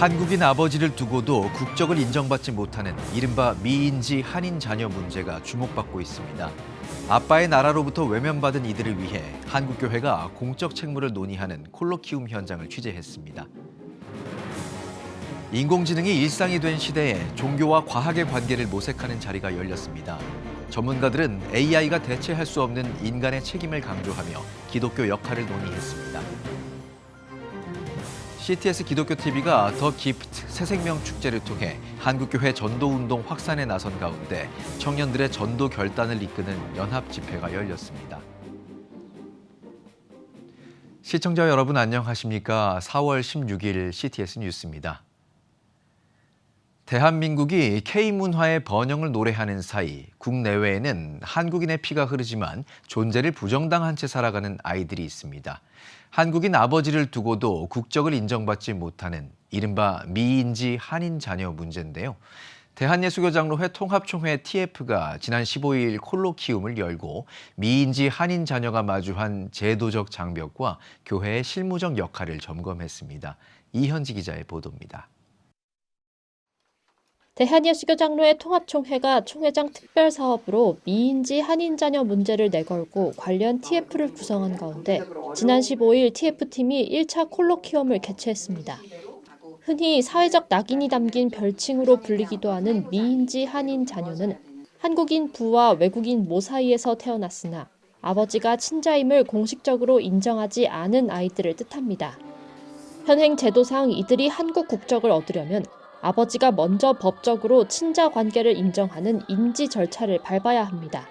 한국인 아버지를 두고도 국적을 인정받지 못하는 이른바 미인지 한인 자녀 문제가 주목받고 있습니다. 아빠의 나라로부터 외면받은 이들을 위해 한국교회가 공적 책무를 논의하는 콜로키움 현장을 취재했습니다. 인공지능이 일상이 된 시대에 종교와 과학의 관계를 모색하는 자리가 열렸습니다. 전문가들은 AI가 대체할 수 없는 인간의 책임을 강조하며 기독교 역할을 논의했습니다. CTS 기독교TV가 더 기프트 새생명 축제를 통해 한국교회 전도운동 확산에 나선 가운데 청년들의 전도 결단을 이끄는 연합 집회가 열렸습니다. 시청자 여러분 안녕하십니까? 4월 16일 CTS 뉴스입니다. 대한민국이 K문화의 번영을 노래하는 사이 국내외에는 한국인의 피가 흐르지만 존재를 부정당한 채 살아가는 아이들이 있습니다. 한국인 아버지를 두고도 국적을 인정받지 못하는 이른바 미인지 한인 자녀 문제인데요. 대한예수교장로회 통합총회 TF가 지난 15일 콜로키움을 열고 미인지 한인 자녀가 마주한 제도적 장벽과 교회의 실무적 역할을 점검했습니다. 이현지 기자의 보도입니다. 대한예수교장로회 통합총회가 총회장 특별사업으로 미인지 한인 자녀 문제를 내걸고 관련 TF를 구성한 가운데 지난 15일 TF팀이 1차 콜로키움을 개최했습니다. 흔히 사회적 낙인이 담긴 별칭으로 불리기도 하는 미인지 한인 자녀는 한국인 부와 외국인 모 사이에서 태어났으나 아버지가 친자임을 공식적으로 인정하지 않은 아이들을 뜻합니다. 현행 제도상 이들이 한국 국적을 얻으려면 아버지가 먼저 법적으로 친자 관계를 인정하는 인지 절차를 밟아야 합니다.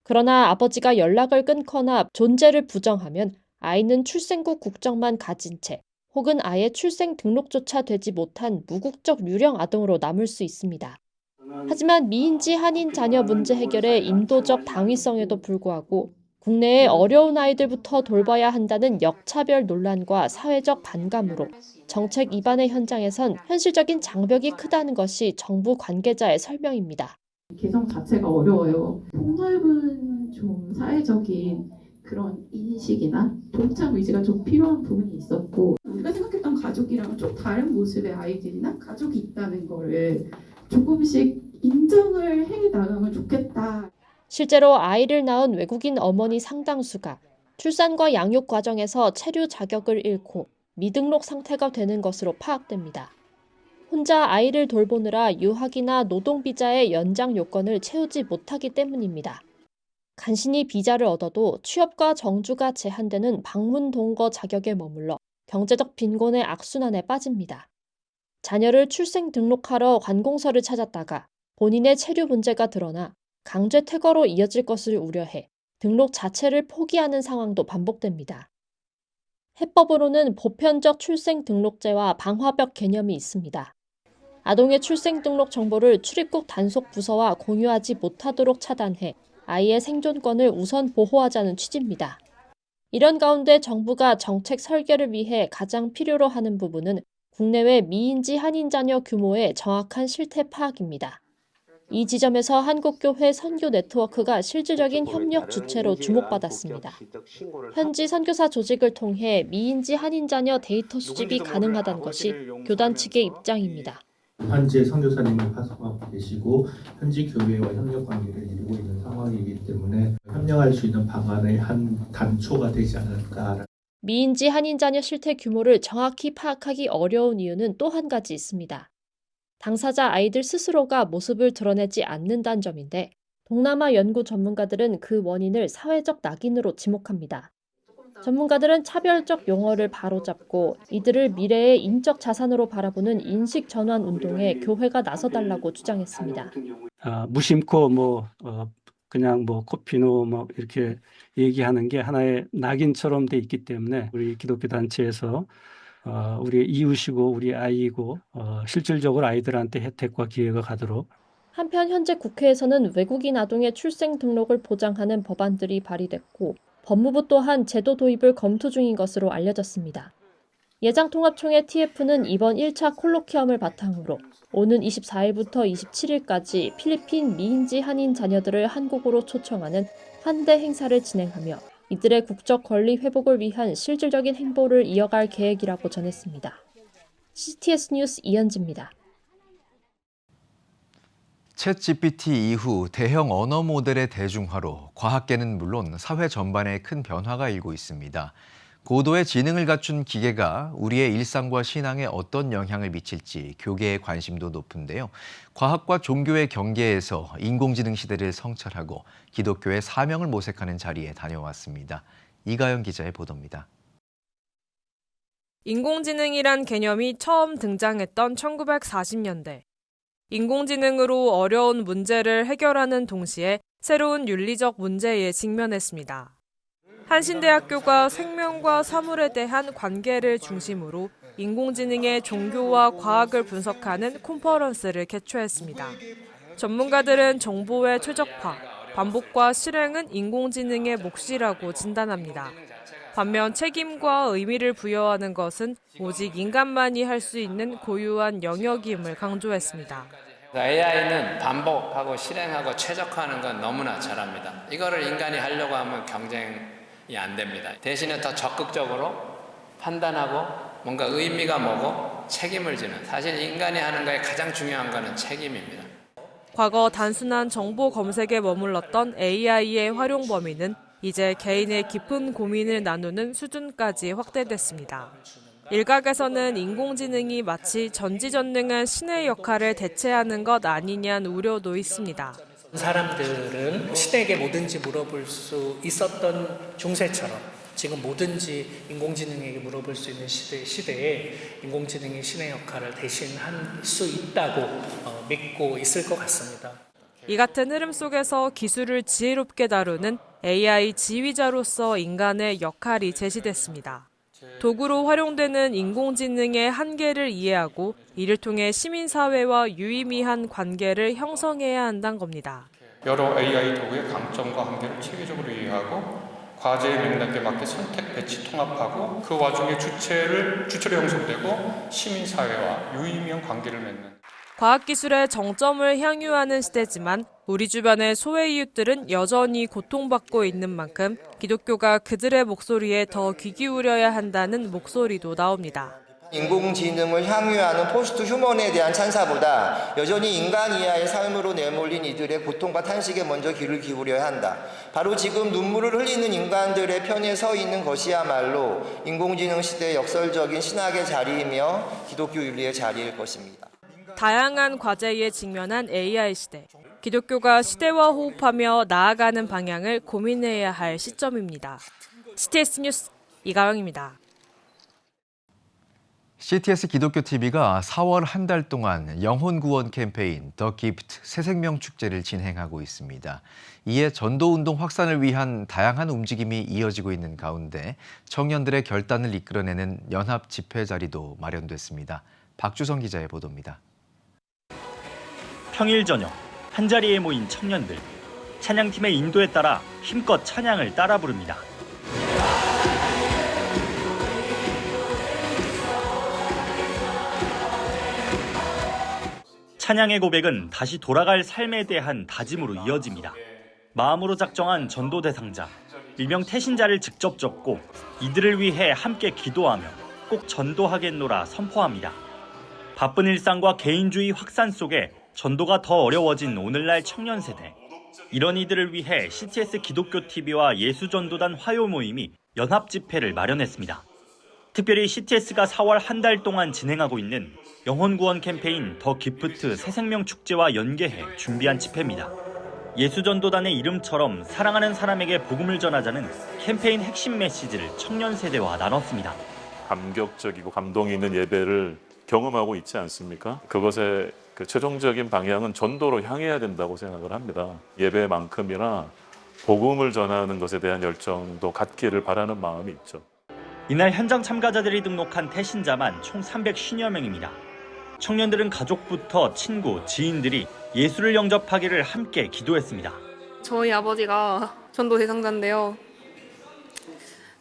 그러나 아버지가 연락을 끊거나 존재를 부정하면 아이는 출생국 국적만 가진 채 혹은 아예 출생 등록조차 되지 못한 무국적 유령 아동으로 남을 수 있습니다. 하지만 미인지 한인 자녀 문제 해결의 인도적 당위성에도 불구하고 국내의 어려운 아이들부터 돌봐야 한다는 역차별 논란과 사회적 반감으로 정책 입안의 현장에선 현실적인 장벽이 크다는 것이 정부 관계자의 설명입니다. 개정 자체가 어려워요. 폭넓은 좀 사회적인 그런 인식이나 동참 의지가 좀 필요한 부분이 있었고 우리가 생각했던 가족이랑은 좀 다른 모습의 아이들이나 가족이 있다는 거를 조금씩 인정을 해 나가면 좋겠다. 실제로 아이를 낳은 외국인 어머니 상당수가 출산과 양육 과정에서 체류 자격을 잃고 미등록 상태가 되는 것으로 파악됩니다. 혼자 아이를 돌보느라 유학이나 노동비자의 연장 요건을 채우지 못하기 때문입니다. 간신히 비자를 얻어도 취업과 정주가 제한되는 방문 동거 자격에 머물러 경제적 빈곤의 악순환에 빠집니다. 자녀를 출생 등록하러 관공서를 찾았다가 본인의 체류 문제가 드러나 강제 퇴거로 이어질 것을 우려해 등록 자체를 포기하는 상황도 반복됩니다. 해법으로는 보편적 출생 등록제와 방화벽 개념이 있습니다. 아동의 출생 등록 정보를 출입국 단속 부서와 공유하지 못하도록 차단해 아이의 생존권을 우선 보호하자는 취지입니다. 이런 가운데 정부가 정책 설계를 위해 가장 필요로 하는 부분은 국내외 미인지 한인 자녀 규모의 정확한 실태 파악입니다. 이 지점에서 한국교회 선교 네트워크가 실질적인 협력 주체로 주목받았습니다. 현지 선교사 조직을 통해 미인지 한인 자녀 데이터 수집이 가능하다는 것이 교단 측의 입장입니다. 현지의 선교사님을 파송하고 계시고 현지 교회와 협력 관계를 이루고 있는 상황이기 때문에 협력할 수 있는 방안의 한 단초가 되지 않을까. 미인지 한인 자녀 실태 규모를 정확히 파악하기 어려운 이유는 또 한 가지 있습니다. 당사자 아이들 스스로가 모습을 드러내지 않는다는 점인데 동남아 연구 전문가들은 그 원인을 사회적 낙인으로 지목합니다. 전문가들은 차별적 용어를 바로잡고 이들을 미래의 인적 자산으로 바라보는 인식 전환 운동에 교회가 나서달라고 주장했습니다. 무심코 그냥 코피노 이렇게 얘기하는 게 하나의 낙인처럼 돼 있기 때문에 우리 기독교 단체에서 우리 이웃이고 우리 아이이고 실질적으로 아이들한테 혜택과 기회가 가도록. 한편 현재 국회에서는 외국인 아동의 출생 등록을 보장하는 법안들이 발의됐고 법무부 또한 제도 도입을 검토 중인 것으로 알려졌습니다. 예장통합총회 TF는 이번 1차 콜로키움을 바탕으로 오는 24일부터 27일까지 필리핀 미인지 한인 자녀들을 한국으로 초청하는 환대 행사를 진행하며 이들의 국적 권리 회복을 위한 실질적인 행보를 이어갈 계획이라고 전했습니다. CTS 뉴스 이현지입니다. 챗GPT 이후 대형 언어 모델의 대중화로 과학계는 물론 사회 전반에 큰 변화가 일고 있습니다. 고도의 지능을 갖춘 기계가 우리의 일상과 신앙에 어떤 영향을 미칠지 교계의 관심도 높은데요. 과학과 종교의 경계에서 인공지능 시대를 성찰하고 기독교의 사명을 모색하는 자리에 다녀왔습니다. 이가연 기자의 보도입니다. 인공지능이란 개념이 처음 등장했던 1940년대. 인공지능으로 어려운 문제를 해결하는 동시에 새로운 윤리적 문제에 직면했습니다. 한신대학교가 생명과 사물에 대한 관계를 중심으로 인공지능의 종교와 과학을 분석하는 컨퍼런스를 개최했습니다. 전문가들은 정보의 최적화, 반복과 실행은 인공지능의 몫이라고 진단합니다. 반면 책임과 의미를 부여하는 것은 오직 인간만이 할 수 있는 고유한 영역임을 강조했습니다. AI는 반복하고 실행하고 최적화하는 건 너무나 잘합니다. 이거를 인간이 하려고 하면 경쟁이 안 됩니다. 대신에 더 적극적으로 판단하고 뭔가 의미가 뭐고 책임을 지는, 사실 인간이 하는 거에 가장 중요한 거는 책임입니다. 과거 단순한 정보 검색에 머물렀던 AI의 활용 범위는 이제 개인의 깊은 고민을 나누는 수준까지 확대됐습니다. 일각에서는 인공지능이 마치 전지전능한 신의 역할을 대체하는 것 아니냐는 우려도 있습니다. 사람들은 신에게 뭐든지 물어볼 수 있었던 중세처럼 지금 뭐든지 인공지능에게 물어볼 수 있는 시대에 인공지능이 신의 역할을 대신할 수 있다고 믿고 있을 것 같습니다. 이 같은 흐름 속에서 기술을 지혜롭게 다루는 AI 지휘자로서 인간의 역할이 제시됐습니다. 도구로 활용되는 인공지능의 한계를 이해하고 이를 통해 시민사회와 유의미한 관계를 형성해야 한다는 겁니다. 여러 AI 도구의 강점과 한계를 체계적으로 이해하고 과제의 맥락에 맞게 선택, 배치, 통합하고 그 와중에 주체로 형성되고 시민사회와 유의미한 관계를 맺는. 과학기술의 정점을 향유하는 시대지만 우리 주변의 소외 이웃들은 여전히 고통받고 있는 만큼 기독교가 그들의 목소리에 더 귀 기울여야 한다는 목소리도 나옵니다. 인공지능을 향유하는 포스트 휴먼에 대한 찬사보다 여전히 인간 이하의 삶으로 내몰린 이들의 고통과 탄식에 먼저 귀를 기울여야 한다. 바로 지금 눈물을 흘리는 인간들의 편에 서 있는 것이야말로 인공지능 시대의 역설적인 신학의 자리이며 기독교 윤리의 자리일 것입니다. 다양한 과제에 직면한 AI 시대. 기독교가 시대와 호흡하며 나아가는 방향을 고민해야 할 시점입니다. CTS 뉴스 이가영입니다. CTS 기독교 TV가 4월 한 달 동안 영혼 구원 캠페인 더 기프트 새 생명 축제를 진행하고 있습니다. 이에 전도 운동 확산을 위한 다양한 움직임이 이어지고 있는 가운데 청년들의 결단을 이끌어내는 연합 집회 자리도 마련됐습니다. 박주성 기자의 보도입니다. 평일 저녁 한자리에 모인 청년들, 찬양팀의 인도에 따라 힘껏 찬양을 따라 부릅니다. 찬양의 고백은 다시 돌아갈 삶에 대한 다짐으로 이어집니다. 마음으로 작정한 전도 대상자, 일명 태신자를 직접 적고 이들을 위해 함께 기도하며 꼭 전도하겠노라 선포합니다. 바쁜 일상과 개인주의 확산 속에 전도가 더 어려워진 오늘날 청년 세대. 이런 이들을 위해 CTS 기독교 TV와 예수전도단 화요 모임이 연합 집회를 마련했습니다. 특별히 CTS가 4월 한 달 동안 진행하고 있는 영혼 구원 캠페인 더 기프트 새 생명 축제와 연계해 준비한 집회입니다. 예수전도단의 이름처럼 사랑하는 사람에게 복음을 전하자는 캠페인 핵심 메시지를 청년 세대와 나눴습니다. 감격적이고 감동이 있는 예배를 경험하고 있지 않습니까? 그것의 최종적인 방향은 전도로 향해야 된다고 생각을 합니다. 예배만큼이나 복음을 전하는 것에 대한 열정도 갖기를 바라는 마음이 있죠. 이날 현장 참가자들이 등록한 태신자만 총 350여 명입니다. 청년들은 가족부터 친구, 지인들이 예수를 영접하기를 함께 기도했습니다. 저희 아버지가 전도 대상자인데요.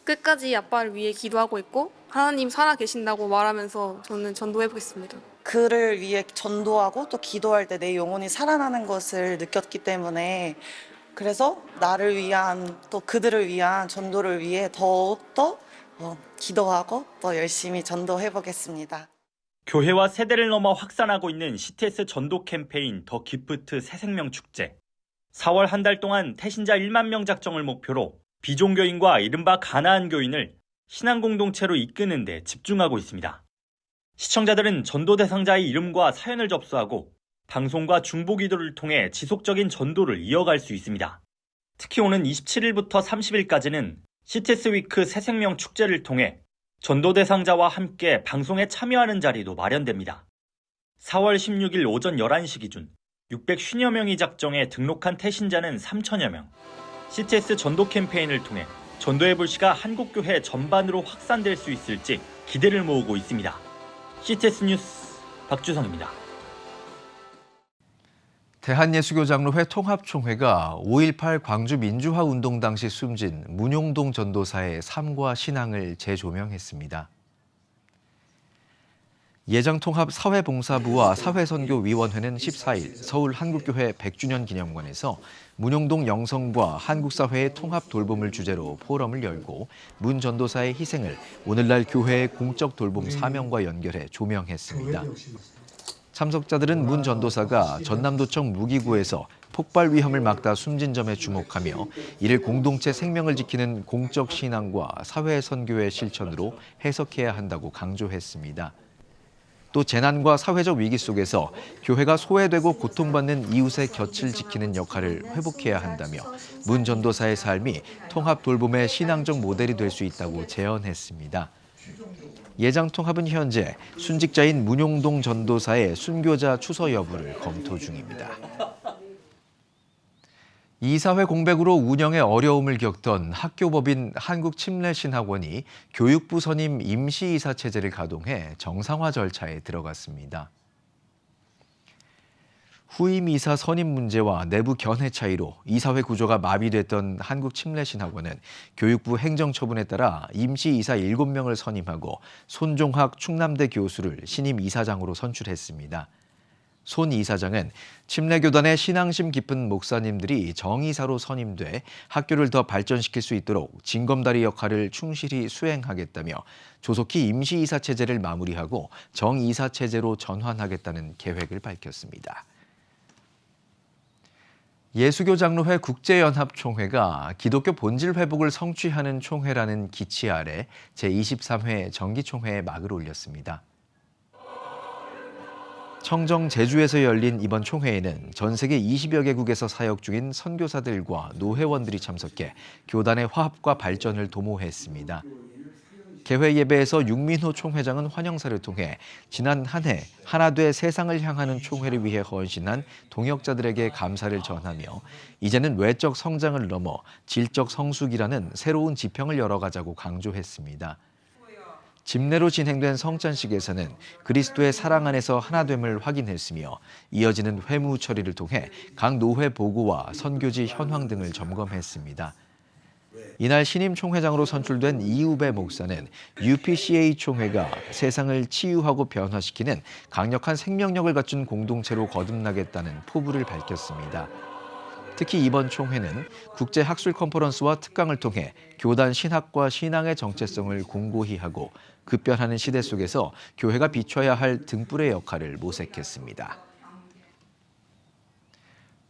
끝까지 아빠를 위해 기도하고 있고 하나님 살아 계신다고 말하면서 저는 전도해보겠습니다. 그를 위해 전도하고 또 기도할 때 내 영혼이 살아나는 것을 느꼈기 때문에 그래서 나를 위한 또 그들을 위한 전도를 위해 더욱더 기도하고 더 열심히 전도해보겠습니다. 교회와 세대를 넘어 확산하고 있는 CTS 전도 캠페인 더 기프트 새생명 축제. 4월 한 달 동안 태신자 1만 명 작정을 목표로 비종교인과 이른바 가나안 교인을 신앙 공동체로 이끄는 데 집중하고 있습니다. 시청자들은 전도 대상자의 이름과 사연을 접수하고 방송과 중보 기도를 통해 지속적인 전도를 이어갈 수 있습니다. 특히 오는 27일부터 30일까지는 CTS 위크 새생명 축제를 통해 전도 대상자와 함께 방송에 참여하는 자리도 마련됩니다. 4월 16일 오전 11시 기준 650여 명이 작정해 등록한 태신자는 3천여 명. CTS 전도 캠페인을 통해 전도의 불씨가 한국교회 전반으로 확산될 수 있을지 기대를 모으고 있습니다. CTS 뉴스 박주성입니다. 대한예수교장로회 통합총회가 5.18 광주민주화운동 당시 숨진 문용동 전도사의 삶과 신앙을 재조명했습니다. 예정통합사회봉사부와 사회선교위원회는 14일 서울 한국교회 100주년 기념관에서 문용동 영성과 한국사회의 통합 돌봄을 주제로 포럼을 열고 문 전도사의 희생을 오늘날 교회의 공적 돌봄 사명과 연결해 조명했습니다. 참석자들은 문 전도사가 전남도청 무기구에서 폭발 위험을 막다 숨진 점에 주목하며 이를 공동체 생명을 지키는 공적 신앙과 사회 선교의 실천으로 해석해야 한다고 강조했습니다. 또 재난과 사회적 위기 속에서 교회가 소외되고 고통받는 이웃의 곁을 지키는 역할을 회복해야 한다며 문 전도사의 삶이 통합 돌봄의 신앙적 모델이 될 수 있다고 제언했습니다. 예장통합은 현재 순직자인 문용동 전도사의 순교자 추서 여부를 검토 중입니다. 이사회 공백으로 운영에 어려움을 겪던 학교법인 한국침례신학원이 교육부 선임 임시이사 체제를 가동해 정상화 절차에 들어갔습니다. 후임 이사 선임 문제와 내부 견해 차이로 이사회 구조가 마비됐던 한국침례신학원은 교육부 행정처분에 따라 임시이사 7명을 선임하고 손종학 충남대 교수를 신임 이사장으로 선출했습니다. 손 이사장은 침례교단의 신앙심 깊은 목사님들이 정이사로 선임돼 학교를 더 발전시킬 수 있도록 징검다리 역할을 충실히 수행하겠다며 조속히 임시이사 체제를 마무리하고 정이사 체제로 전환하겠다는 계획을 밝혔습니다. 예수교장로회 국제연합총회가 기독교 본질 회복을 성취하는 총회라는 기치 아래 제23회 정기총회에 막을 올렸습니다. 청정 제주에서 열린 이번 총회에는 전 세계 20여 개국에서 사역 중인 선교사들과 노회원들이 참석해 교단의 화합과 발전을 도모했습니다. 개회 예배에서 윤민호 총회장은 환영사를 통해 지난 한 해 하나돼 세상을 향하는 총회를 위해 헌신한 동역자들에게 감사를 전하며 이제는 외적 성장을 넘어 질적 성숙이라는 새로운 지평을 열어가자고 강조했습니다. 집내로 진행된 성찬식에서는 그리스도의 사랑 안에서 하나됨을 확인했으며 이어지는 회무 처리를 통해 각 노회 보고와 선교지 현황 등을 점검했습니다. 이날 신임 총회장으로 선출된 이우배 목사는 UPCA 총회가 세상을 치유하고 변화시키는 강력한 생명력을 갖춘 공동체로 거듭나겠다는 포부를 밝혔습니다. 특히 이번 총회는 국제학술 컨퍼런스와 특강을 통해 교단 신학과 신앙의 정체성을 공고히 하고 급변하는 시대 속에서 교회가 비춰야 할 등불의 역할을 모색했습니다.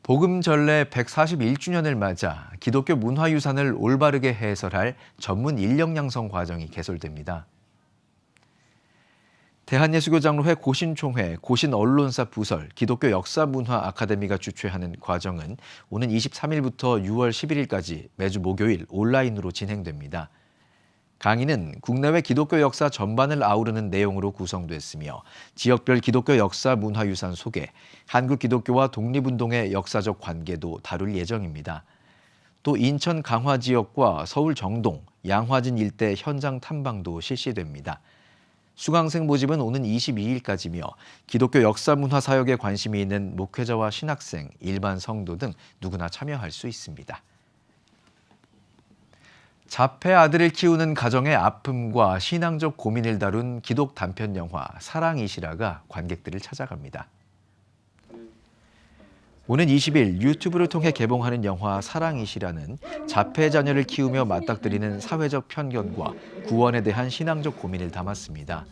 복음전례 141주년을 맞아 기독교 문화유산을 올바르게 해설할 전문 인력 양성 과정이 개설됩니다. 대한예수교장로회 고신총회, 고신언론사 부설, 기독교 역사문화 아카데미가 주최하는 과정은 오는 23일부터 6월 11일까지 매주 목요일 온라인으로 진행됩니다. 강의는 국내외 기독교 역사 전반을 아우르는 내용으로 구성됐으며 지역별 기독교 역사 문화유산 소개, 한국 기독교와 독립운동의 역사적 관계도 다룰 예정입니다. 또 인천 강화 지역과 서울 정동, 양화진 일대 현장 탐방도 실시됩니다. 수강생 모집은 오는 22일까지며 기독교 역사 문화 사역에 관심이 있는 목회자와 신학생, 일반 성도 등 누구나 참여할 수 있습니다. 자폐 아들을 키우는 가정의 아픔과 신앙적 고민을 다룬 기독 단편 영화 사랑이시라가 관객들을 찾아갑니다. 오는 20일 유튜브를 통해 개봉하는 영화 사랑이시라는 자폐 자녀를 키우며 맞닥뜨리는 사회적 편견과 구원에 대한 신앙적 고민을 담았습니다.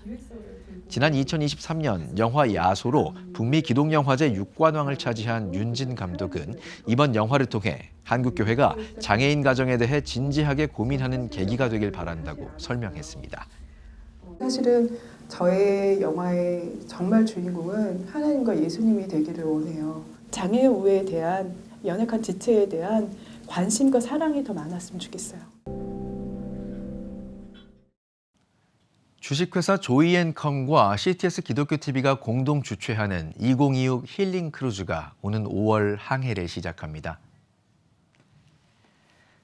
지난 2023년 영화 야소로 북미 기독영화제 6관왕을 차지한 윤진 감독은 이번 영화를 통해 한국교회가 장애인 가정에 대해 진지하게 고민하는 계기가 되길 바란다고 설명했습니다. 사실은 저의 영화의 정말 주인공은 하나님과 예수님이 되기를 원해요. 장애 우애에 대한 연약한 지체에 대한 관심과 사랑이 더 많았으면 좋겠어요. 주식회사 조이앤컴과 CTS 기독교TV가 공동 주최하는 2026 힐링 크루즈가 오는 5월 항해를 시작합니다.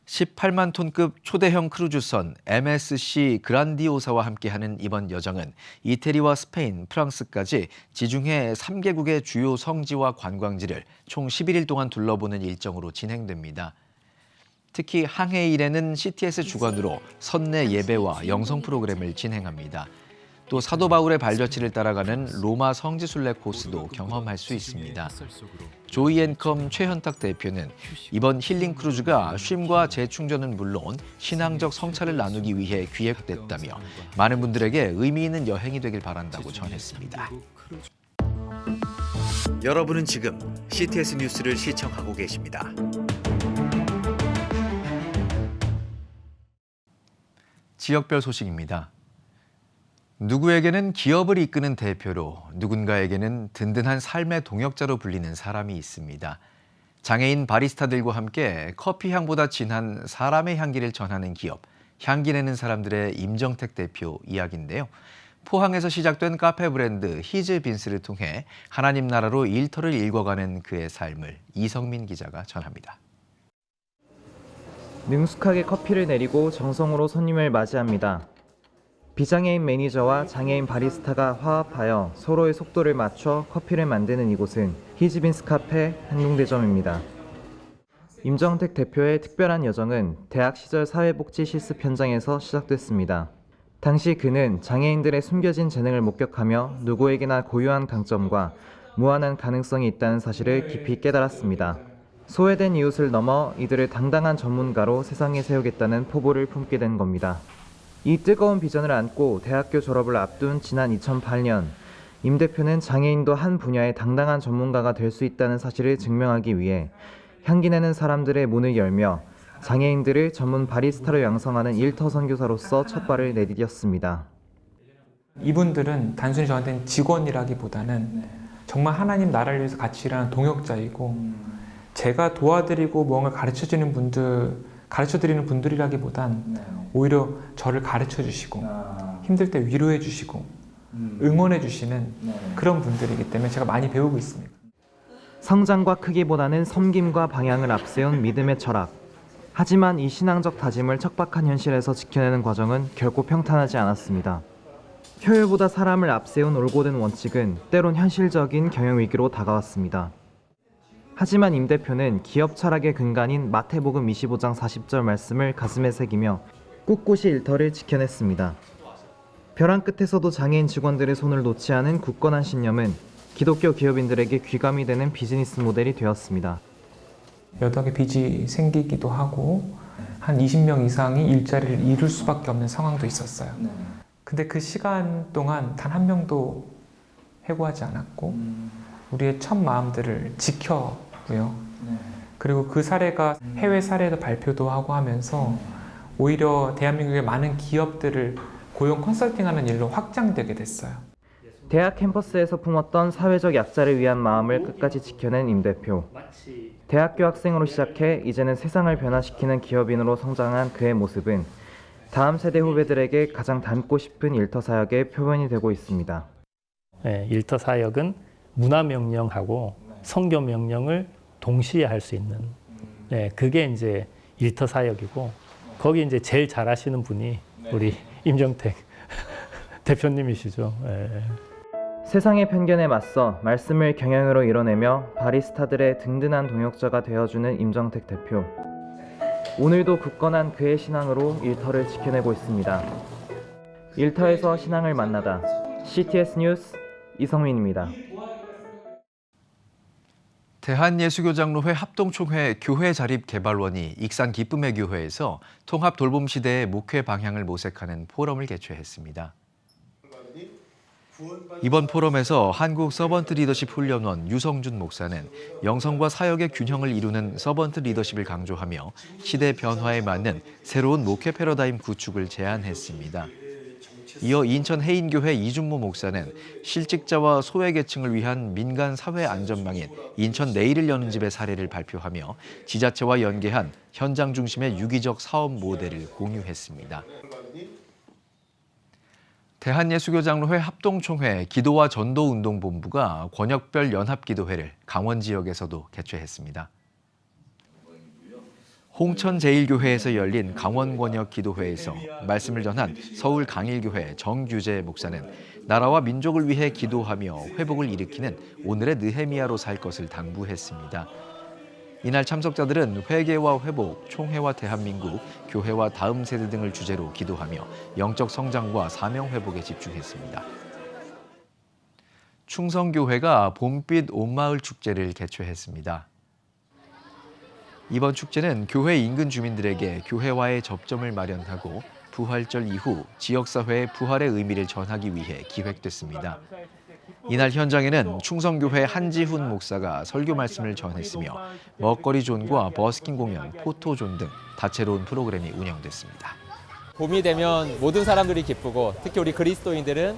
18만 톤급 초대형 크루즈선 MSC 그란디오사와 함께하는 이번 여정은 이태리와 스페인, 프랑스까지 지중해 3개국의 주요 성지와 관광지를 총 11일 동안 둘러보는 일정으로 진행됩니다. 특히 항해일에는 CTS 주관으로 선내 예배와 영성 프로그램을 진행합니다. 또 사도 바울의 발자취를 따라가는 로마 성지순례 코스도 경험할 수 있습니다. 조이앤컴 최현탁 대표는 이번 힐링 크루즈가 쉼과 재충전은 물론 신앙적 성찰을 나누기 위해 기획됐다며 많은 분들에게 의미 있는 여행이 되길 바란다고 전했습니다. 여러분은 지금 CTS 뉴스를 시청하고 계십니다. 지역별 소식입니다. 누구에게는 기업을 이끄는 대표로 누군가에게는 든든한 삶의 동역자로 불리는 사람이 있습니다. 장애인 바리스타들과 함께 커피 향보다 진한 사람의 향기를 전하는 기업, 향기 내는 사람들의 임정택 대표 이야기인데요. 포항에서 시작된 카페 브랜드 히즈빈스를 통해 하나님 나라로 일터를 읽어가는 그의 삶을 이성민 기자가 전합니다. 능숙하게 커피를 내리고 정성으로 손님을 맞이합니다. 비장애인 매니저와 장애인 바리스타가 화합하여 서로의 속도를 맞춰 커피를 만드는 이곳은 히즈빈스 카페 한동대점입니다. 임정택 대표의 특별한 여정은 대학 시절 사회복지 실습 현장에서 시작됐습니다. 당시 그는 장애인들의 숨겨진 재능을 목격하며 누구에게나 고유한 강점과 무한한 가능성이 있다는 사실을 깊이 깨달았습니다. 소외된 이웃을 넘어 이들을 당당한 전문가로 세상에 세우겠다는 포부를 품게 된 겁니다. 이 뜨거운 비전을 안고 대학교 졸업을 앞둔 지난 2008년 임 대표는 장애인도 한 분야의 당당한 전문가가 될 수 있다는 사실을 증명하기 위해 향기 내는 사람들의 문을 열며 장애인들을 전문 바리스타로 양성하는 일터 선교사로서 첫 발을 내디뎠습니다. 이분들은 단순히 저한테는 직원이라기보다는 정말 하나님 나라를 위해서 같이 일하는 동역자이고 제가 도와드리고 무언가 가르쳐드리는 분들이라기보단 오히려 저를 가르쳐 주시고 힘들 때 위로해 주시고 응원해 주시는 그런 분들이기 때문에 제가 많이 배우고 있습니다. 성장과 크기보다는 섬김과 방향을 앞세운 믿음의 철학. 하지만 이 신앙적 다짐을 척박한 현실에서 지켜내는 과정은 결코 평탄하지 않았습니다. 효율보다 사람을 앞세운 올곧은 원칙은 때론 현실적인 경영위기로 다가왔습니다. 하지만 임 대표는 기업 철학의 근간인 마태복음 25장 40절 말씀을 가슴에 새기며 꿋꿋이 일터를 지켜냈습니다. 벼랑 끝에서도 장애인 직원들의 손을 놓지 않은 굳건한 신념은 기독교 기업인들에게 귀감이 되는 비즈니스 모델이 되었습니다. 몇 억의 빚이 생기기도 하고 한 20명 이상이 일자리를 잃을 수밖에 없는 상황도 있었어요. 근데 그 시간 동안 단 한 명도 해고하지 않았고 우리의 첫 마음들을 지켰고요. 그리고 그 사례가 해외 사례도 발표도 하고 하면서 오히려 대한민국의 많은 기업들을 고용 컨설팅하는 일로 확장되게 됐어요. 대학 캠퍼스에서 품었던 사회적 약자를 위한 마음을 끝까지 지켜낸 임 대표. 대학교 학생으로 시작해 이제는 세상을 변화시키는 기업인으로 성장한 그의 모습은 다음 세대 후배들에게 가장 닮고 싶은 일터 사역의 표본이 되고 있습니다. 일터 사역은 문화 명령하고 선교 명령을 동시에 할 수 있는 그게 이제 일터 사역이고 거기 이제 제일 잘하시는 분이 우리 임정택 대표님이시죠. 세상의 편견에 맞서 말씀을 경영으로 이뤄내며 바리스타들의 든든한 동역자가 되어주는 임정택 대표. 오늘도 굳건한 그의 신앙으로 일터를 지켜내고 있습니다. 일터에서 신앙을 만나다. CTS 뉴스 이성민입니다. 대한예수교장로회 합동총회 교회자립개발원이 익산 기쁨의 교회에서 통합 돌봄 시대의 목회 방향을 모색하는 포럼을 개최했습니다. 이번 포럼에서 한국 서번트 리더십 훈련원 유성준 목사는 영성과 사역의 균형을 이루는 서번트 리더십을 강조하며 시대 변화에 맞는 새로운 목회 패러다임 구축을 제안했습니다. 이어 인천 해인교회 이준모 목사는 실직자와 소외계층을 위한 민간 사회 안전망인 인천 내일을 여는 집의 사례를 발표하며 지자체와 연계한 현장 중심의 유기적 사업 모델을 공유했습니다. 대한예수교장로회 합동총회 기도와 전도운동본부가 권역별 연합기도회를 강원 지역에서도 개최했습니다. 홍천제일교회에서 열린 강원권역기도회에서 말씀을 전한 서울강일교회 정규재 목사는 나라와 민족을 위해 기도하며 회복을 일으키는 오늘의 느헤미야로 살 것을 당부했습니다. 이날 참석자들은 회개와 회복, 총회와 대한민국, 교회와 다음 세대 등을 주제로 기도하며 영적 성장과 사명 회복에 집중했습니다. 충성교회가 봄빛 온마을 축제를 개최했습니다. 이번 축제는 교회 인근 주민들에게 교회와의 접점을 마련하고 부활절 이후 지역사회의 부활의 의미를 전하기 위해 기획됐습니다. 이날 현장에는 충성교회 한지훈 목사가 설교 말씀을 전했으며 먹거리 존과 버스킹 공연, 포토존 등 다채로운 프로그램이 운영됐습니다. 봄이 되면 모든 사람들이 기쁘고 특히 우리 그리스도인들은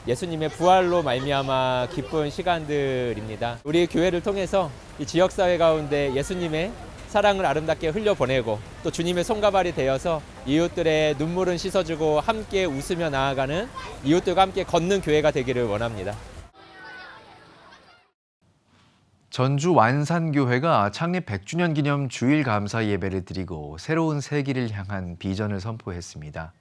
예수님의 부활로 말미암아 기쁜 시간들입니다. 우리 교회를 통해서 이 지역사회 가운데 예수님의 사랑을 아름답게 흘려보내고 또 주님의 손가발이 되어서 이웃들의 눈물은 씻어주고 함께 웃으며 나아가는 이웃들과 함께 걷는 교회가 되기를 원합니다. 전주 완산교회가 창립 100주년 기념 주일 감사 예배를 드리고 새로운 세기를 향한 비전을 선포했습니다.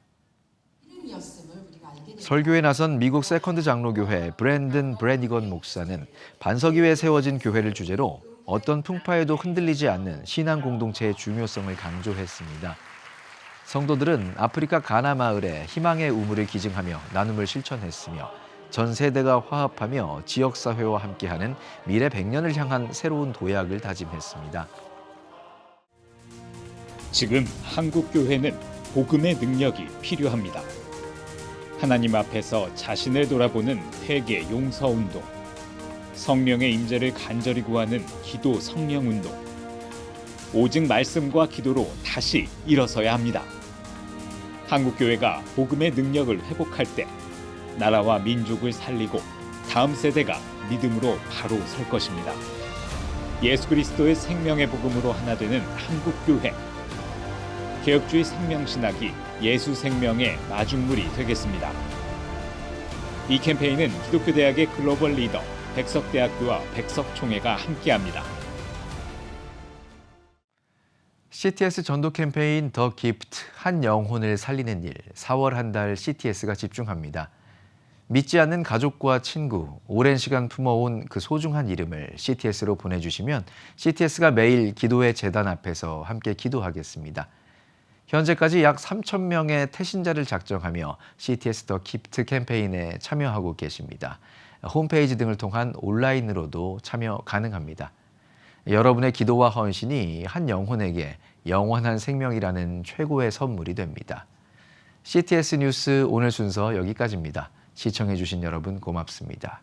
설교에 나선 미국 세컨드 장로교회 브랜든 브래니건 목사는 반석 위에 세워진 교회를 주제로 어떤 풍파에도 흔들리지 않는 신앙 공동체의 중요성을 강조했습니다. 성도들은 아프리카 가나 마을에 희망의 우물을 기증하며 나눔을 실천했으며 전 세대가 화합하며 지역사회와 함께하는 미래 100년을 향한 새로운 도약을 다짐했습니다. 지금 한국 교회는 복음의 능력이 필요합니다. 하나님 앞에서 자신을 돌아보는 회개 용서 운동, 성령의 임재를 간절히 구하는 기도 성령 운동, 오직 말씀과 기도로 다시 일어서야 합니다. 한국 교회가 복음의 능력을 회복할 때 나라와 민족을 살리고 다음 세대가 믿음으로 바로 설 것입니다. 예수 그리스도의 생명의 복음으로 하나 되는 한국 교회. 개혁주의 생명신학이 예수 생명의 마중물이 되겠습니다. 이 캠페인은 기독교대학의 글로벌 리더 백석대학교와 백석총회가 함께합니다. CTS 전도 캠페인 더 기프트, 한 영혼을 살리는 일, 4월 한 달 CTS가 집중합니다. 믿지 않는 가족과 친구, 오랜 시간 품어온 그 소중한 이름을 CTS로 보내주시면 CTS가 매일 기도의 제단 앞에서 함께 기도하겠습니다. 현재까지 약 3,000명의 태신자를 작정하며 CTS 더 기프트 캠페인에 참여하고 계십니다. 홈페이지 등을 통한 온라인으로도 참여 가능합니다. 여러분의 기도와 헌신이 한 영혼에게 영원한 생명이라는 최고의 선물이 됩니다. CTS 뉴스 오늘 순서 여기까지입니다. 시청해주신 여러분 고맙습니다.